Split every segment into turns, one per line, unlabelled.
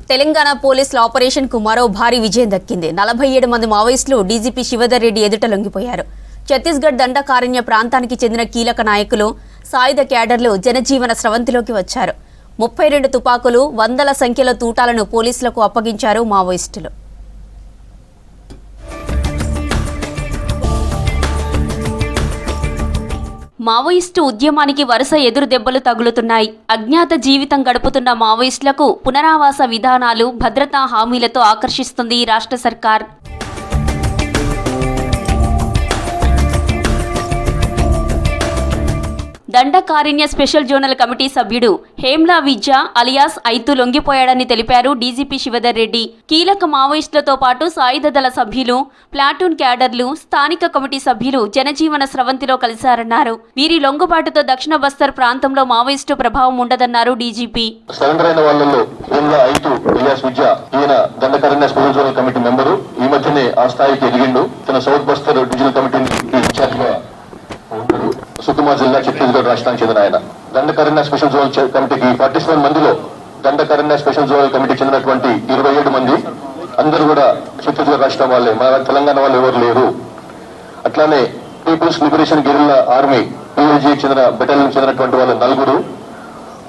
తెలంగాణ పోలీసుల ఆపరేషన్ కు మరో భారీ విజయం దక్కింది. 47 మంది మావోయిస్టులు డీజీపీ శివధర్ రెడ్డి ఎదుట లొంగిపోయారు. ఛత్తీస్గఢ్ దండకారణ్య ప్రాంతానికి చెందిన కీలక నాయకులు, సాయుధ క్యాడర్లు జనజీవన స్రవంతిలోకి వచ్చారు. 32 తుపాకులు, వందల సంఖ్యలో తూటాలను పోలీసులకు అప్పగించారు మావోయిస్టులు. మావోయిస్టు ఉద్యమానికి వరుస ఎదురు దెబ్బలు తగులుతున్నాయి. అజ్ఞాత జీవితం గడుపుతున్న మావోయిస్టులకు పునరావాస విధానాలు, భద్రతా హామీలతో ఆకర్షిస్తుంది ఈ రాష్ట్ర సర్కార్. దండకారణ్య స్పెషల్ జోనల్ కమిటీ సభ్యుడు హేమ్లా విద్యా అలియాస్ ఐతు లొంగిపోయాడని తెలిపారు డీజీపీ శివధర్ రెడ్డి. కీలక మావోయిస్టులతో పాటు సాయుధ దళ సభ్యులు, ప్లాటూన్ క్యాడర్లు, స్థానిక కమిటీ సభ్యులు జనజీవన స్రవంతిలో కలిశారన్నారు. వీరి లొంగుబాటుతో దక్షిణ బస్తర్ ప్రాంతంలో మావోయిస్టు ప్రభావం ఉండదన్నారు డీజీపీ.
సుకుమార్ జిల్లా ఛత్తీస్గఢ్ రాష్ట్రానికి చెందిన ఆయన. దండకారణ్య స్పెషల్ జోనల్ కమిటీకి 47 మందిలో దండకారణ్య స్పెషల్ జోనల్ కమిటీకి చెందినటువంటి 27 మంది అందరూ కూడా ఛత్తీస్గఢ్ రాష్ట్రం వాళ్ళే, మన తెలంగాణ వాళ్ళు ఎవరు లేరు. అట్లానే పీపుల్స్ లిబరేషన్ గెరిల్లా ఆర్మీ PLGకి చెందిన బెటాలియన్ చెందినటువంటి వాళ్ళు 4,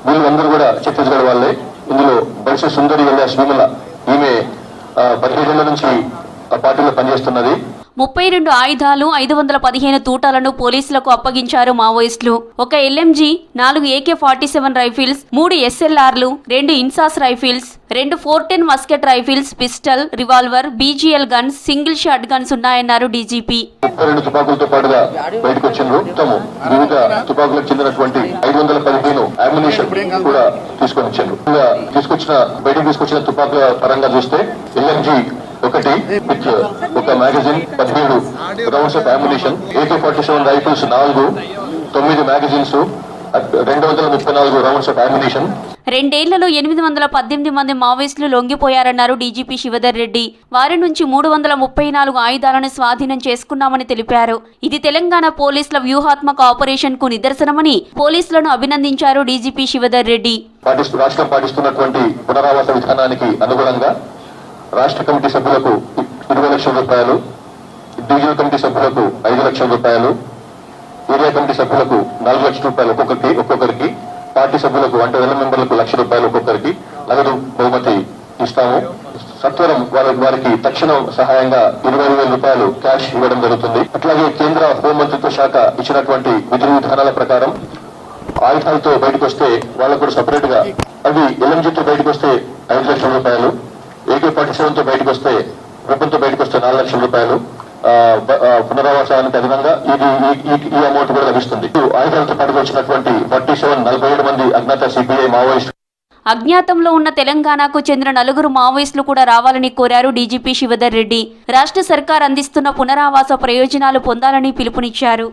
వీళ్ళందరూ కూడా ఛత్తీస్గఢ్ వాళ్ళే. ఇందులో బడిసె సుందరి ఎలియాస్ విమల, ఈమె 15 ఏళ్ల నుంచి ఆ పార్టీలో పనిచేస్తున్నది.
32 ఆయుధాలు, 515 తూటాలను పోలీసులకు అప్పగించారు మావోయిస్టులు. ఒక LMG, 4 AK-47 రైఫిల్స్, 3 SLRలు, 2 INSAS rifles, 2 410 musket rifles, pistol, revolver, BGL guns, single shot guns ఉన్నాయన్నారు డీజీపీ.
32 తుపాకులతో పాటుగా బయటకు వచ్చిండ్రు. వివిధ తుపాకులకు చెందినటువంటి 515 అమ్యునిషన్ కూడా తీసుకొని వచ్చారు. బయటకు తీసుకొచ్చిన తుపాకుల పరంగా చూస్తే LMG 1 విత్ ఒక magazine, 17 rounds of ammunition, AK-47 rifles 4, 9 magazines, 234 rounds of ammunition.
2 ఏళ్లలో 818 మంది మావోయిస్టులు లొంగిపోయారన్నారు డీజీపీ శివధర్ రెడ్డి. వారి నుంచి 334 ఆయుధాలను స్వాధీనం చేసుకున్నామని తెలిపారు. ఇది తెలంగాణ పోలీసుల వ్యూహాత్మక ఆపరేషన్ కు నిదర్శనమని పోలీసులను అభినందించారు డీజీపీ శివధర్ రెడ్డి.
రాష్ట్రం పాటిస్తున్నటువంటి పునరావాస విధానానికి అనుగుణంగా రాష్ట్ర కమిటీ సభ్యులకు 20 లక్షల రూపాయలు, డివిజనల్ కమిటీ సభ్యులకు 5 లక్షల రూపాయలు, ఏరియా కమిటీ సభ్యులకు 4 లక్షల రూపాయలు ఒక్కొక్కరికి, పార్టీ సభ్యులకు అంటే 1,000 మెంబర్లకు 1,00,000 రూపాయలు ఒక్కొక్కరికి నగదు బహుమతి ఇస్తాము. సత్వరం వారికి తక్షణం సహాయంగా 20,000 రూపాయలు క్యాష్ ఇవ్వడం జరుగుతుంది. అట్లాగే కేంద్ర హోంమంత్రిత్వ శాఖ ఇచ్చినటువంటి విధి విధానాల ప్రకారం ఆయుధాలతో బయటకు వస్తే వాళ్ళకు కూడా సపరేట్ గా, అవి LMGతో బయటకు వస్తే 5 లక్షల రూపాయలు, AK-47తో బయటకు వస్తే, వెపన్తో బయటకు వస్తే 4 లక్షల రూపాయలు పునరావాసానికి అదనంగా ఈ అమౌంట్ కూడా లభిస్తుంది. ఆయుధాలతో పాటుకు వచ్చినటువంటి 47 మంది అజ్ఞాత CPI మావోయిస్టు.
అజ్ఞాతంలో ఉన్న తెలంగాణకు చెందిన 4 మావోయిస్టులు కూడా రావాలని కోరారు డీజీపీ శివధర్ రెడ్డి. రాష్ట్ర సర్కార్ అందిస్తున్న పునరావాస ప్రయోజనాలు పొందాలని పిలుపునిచ్చారు.